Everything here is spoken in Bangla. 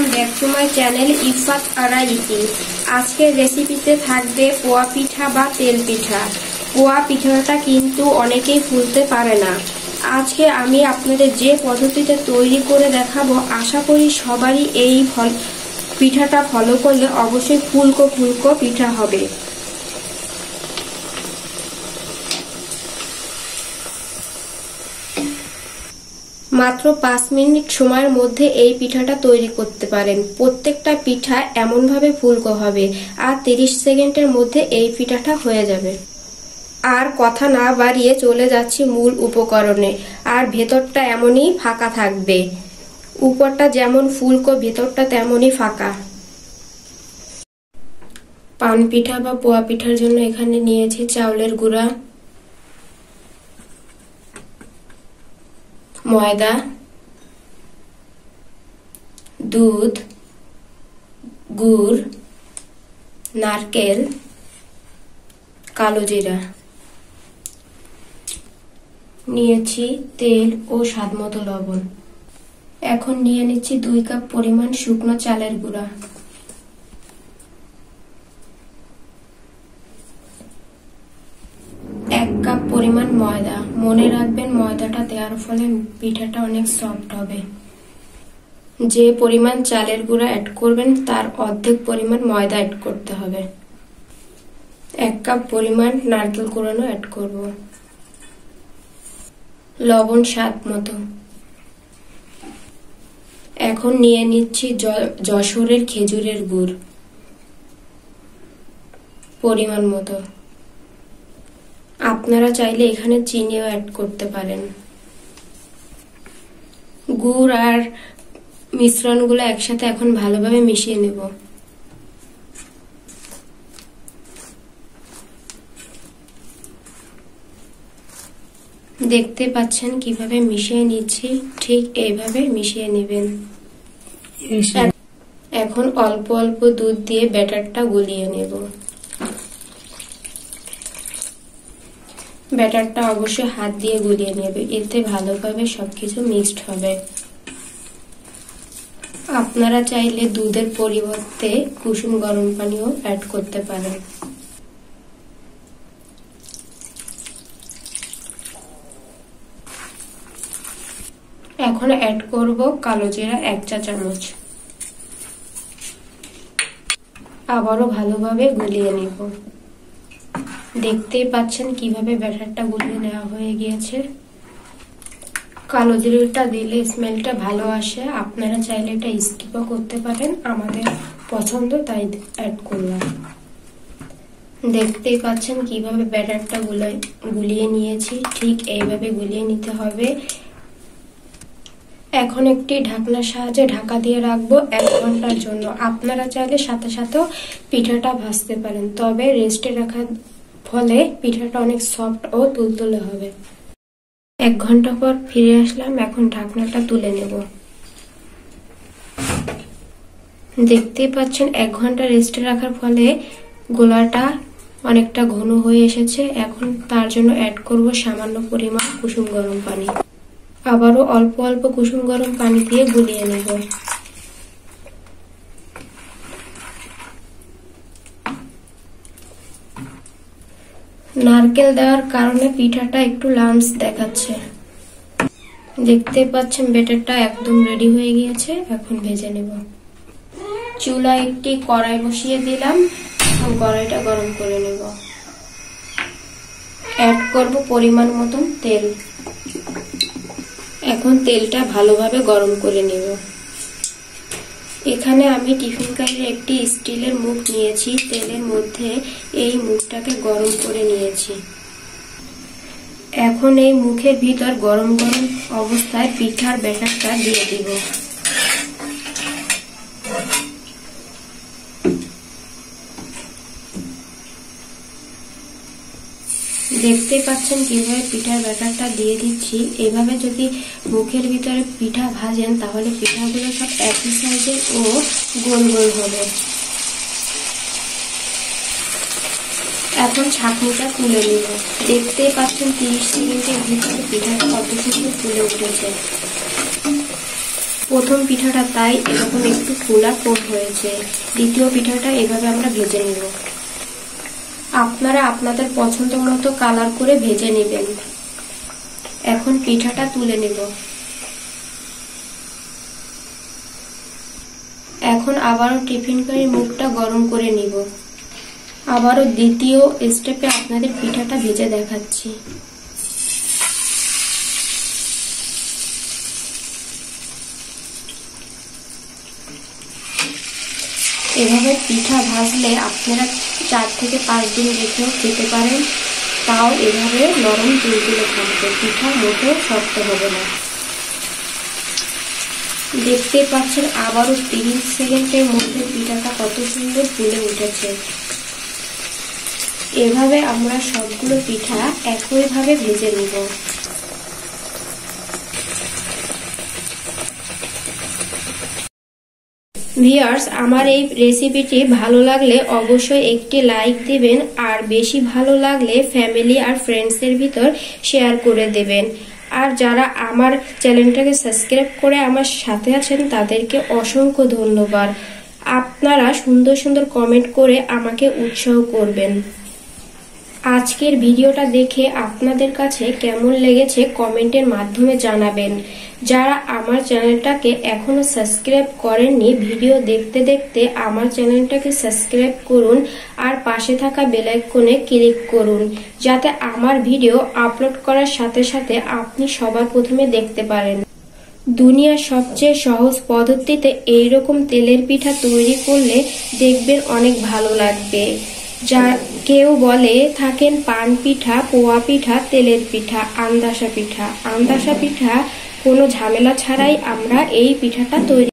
Welcome back to my channel Ifat Ara eating. আজকের রেসিপিতে থাকবে পোয়া পিঠা বা তেল পিঠা। পোয়া পিঠাটা কিন্তু অনেকেই ফুলতে পারে না। আজকে আমি আপনাদের যে পদ্ধতিতে তৈরি করে দেখাবো, আশা করি সবারই এই পিঠাটা ফলো করলে অবশ্যই ফুলকো ফুলকো পিঠা হবে। মাত্র 5 মিনিট সময়ের মধ্যে এই পিঠাটা তৈরি করতে পারেন। প্রত্যেকটা পিঠা এমনভাবে ফুলকো হবে আর 30 সেকেন্ডের মধ্যে এই পিঠাটা হয়ে যাবে। আর কথা না বাড়িয়ে চলে যাচ্ছি মূল উপকরণে। আর ভেতরটা এমনই ফাঁকা থাকবে, উপরটা যেমন ফুলকো ভেতরটা তেমনই ফাঁকা। পান পিঠা বা পোয়া পিঠার জন্য এখানে নিয়েছি চাউলের গুঁড়া, ময়দা, দুধ, গুড়, নারকেল, কালো জিরা। নিয়েছি তেল ও স্বাদমতো লবণ। এখন নিয়ে নিচ্ছি 2 কাপ পরিমাণ শুকনো চালের গুঁড়া, 1 কাপ পরিমাণ ময়দা। মনে রাখবেন ময়দাটা দেওয়ার ফলে পিঠাটা অনেক সফট হবে। যে পরিমাণ চালের গুঁড়া অ্যাড করবেন তার অর্ধেক পরিমাণ ময়দা অ্যাড করতে হবে। 1 কাপ পরিমাণ নারকেল কোড়ানো অ্যাড করব। লবণ স্বাদ মতো। এখন নিয়ে নিচ্ছি যশোরের খেজুরের গুড় পরিমাণ মতো। আপনারা চাইলে এখানে চিনিও অ্যাড করতে পারেন। গুড় আর মিশ্রণগুলো একসাথে এখন ভালোভাবে মিশিয়ে নেব। দেখতে পাচ্ছেন কিভাবে মিশিয়ে নিচ্ছি, ঠিক এইভাবে মিশিয়ে নেবেন। এখন অল্প অল্প দুধ দিয়ে ব্যাটারটা গুলিয়ে নেব। ব্যাটারটা অবশ্যই হাত দিয়ে গুলিয়ে নেবে, এতে ভালোভাবে সবকিছু মিক্সড হবে। আপনারা চাইলে দুধের পরিবর্তে কুসুম গরম পানিও অ্যাড করতে পারেন। এখন অ্যাড করব কালো জিরা 1 চা চামচ। আবারও ভালোভাবে গুলিয়ে নেব। দেখতেই পাচ্ছেন কিভাবে ব্যাটারটা গুলিয়ে নেওয়া হয়ে গিয়েছে। কালো জিরাটা দিলে স্মেলটা ভালো আসে। আপনারা চাইলে এটা স্কিপও করতে পারেন, আমাদের পছন্দ তাই অ্যাড করলাম। দেখতেই পাচ্ছেন কিভাবে ব্যাটারটা গুলিয়ে নিয়েছি, ঠিক এইভাবে গুলিয়ে নিতে হবে। এখন একটি ঢাকনার সাহায্যে ঢাকা দিয়ে রাখবো 1 ঘন্টার জন্য। আপনারা চাইলে সাথে সাথেও পিঠাটা ভাজতে পারেন, তবে রেস্টে রাখার ফলে পিঠাটা অনেক সফট ও তুলতুলে হবে। 1 ঘন্টা পর ফিরে আসলাম। এখন ঢাকনাটা তুলে নেব। দেখতেই পাচ্ছেন 1 ঘন্টা রেস্টে রাখার ফলে গোলাটা অনেকটা ঘন হয়ে এসেছে। এখন তার জন্য অ্যাড করব সামান্য পরিমাণ কুসুম গরম পানি। আবারও অল্প অল্প কুসুম গরম পানি দিয়ে গুলিয়ে নেব। নারকেল দেওয়ার কারণে পিঠাটা একটু লামস দেখাচ্ছে। দেখতে পাচ্ছেন ব্যাটারটা একদম রেডি হয়ে গিয়েছে। এখন ভেজে নেব। চুলায় একটি কড়াই বসিয়ে দিলাম, কড়াইটা গরম করে নেব। অ্যাড করব পরিমাণ মতন তেল। এখন তেলটা ভালোভাবে গরম করে নেব। এখানে আমি টিফিন কারির একটি স্টিলের মুখ নিয়েছি। তেলের মধ্যে এই মুখটাকে গরম করে নিয়েছি। এখন এই মুখের ভিতর গরম গরম অবস্থায় পিঠার ব্যাটারটা দিয়ে দিব। দেখতে পাচ্ছেন কিভাবে পিঠার ব্যাটারটা দিয়ে দিচ্ছি। এভাবে যদি মুখের ভিতরে পিঠা ভাজেন তাহলে পিঠাগুলো সব একই সাইজের ও গোল গোল হবে। এখন ছাঁকনিটা তুলে নিব। দেখতেই পাচ্ছেন 30 সেকেন্ডের ভিতরে পিঠাটা কত সুন্দর ফুলে উঠেছে। প্রথম পিঠাটা তাই এরকম একটু ফুলা কম হয়েছে। দ্বিতীয় পিঠাটা এভাবে আমরা ভেজে নিব। আপনারা আপনাদের পছন্দ মতো কালার করে ভেজে নেবেন। এখন পিঠাটা তুলে নেব। এখন আবারও টিফিন কারির মুখটা গরম করে নিব। আবারও দ্বিতীয় স্টেপে আপনাদের পিঠাটা ভেজে দেখাচ্ছি। এভাবে পিঠা ভাজলে আপনারা 4 থেকে 5 দিন রেখেও খেতে পারেন, তাও এভাবে নরম তুলতুলে থাকবে, পিঠা মোটেও শক্ত হবে না। দেখতে পাচ্ছেন আবারও 30 সেকেন্ডের মধ্যে পিঠাটা কত সুন্দর ফুলে উঠেছে। এভাবে আমরা সবগুলো পিঠা একইভাবে ভেজে নিব। ভিউয়ার্স, আমার এই রেসিপিটি ভালো লাগলে অবশ্যই একটি লাইক দিবেন, আর বেশি ভালো লাগলে ফ্যামিলি আর ফ্রেন্ডসের ভিতর শেয়ার করে দেবেন। আর যারা আমার চ্যানেলটাকে সাবস্ক্রাইব করে আমার সাথে আছেন তাদেরকে অসংখ্য ধন্যবাদ। আপনারা সুন্দর সুন্দর কমেন্ট করে আমাকে উৎসাহ করবেন। আজকের ভিডিওটা দেখে আপনাদের কাছে কেমন লেগেছে কমেন্টের মাধ্যমে জানাবেন। যারা আমার চ্যানেলটাকে এখনো সাবস্ক্রাইব করেননি, ভিডিও দেখতে দেখতে আমার চ্যানেলটাকে সাবস্ক্রাইব করুন আর পাশে থাকা বেল আইকনে ক্লিক করুন, যাতে আমার ভিডিও আপলোড করার সাথে সাথে আপনি সবার প্রথমে দেখতে পারেন। দুনিয়ার সবচেয়ে সহজ পদ্ধতিতে এইরকম তেলের পিঠা তৈরি করলে দেখবেন অনেক ভালো লাগবে। যা কেউ বলে থাকেন পান পিঠা, পোয়া পিঠা, তেলের পিঠা, আন্দাসা পিঠা। আন্দাসা পিঠা কোনো ঝামেলা ছাড়াই আমরা এই পিঠাটা তৈরি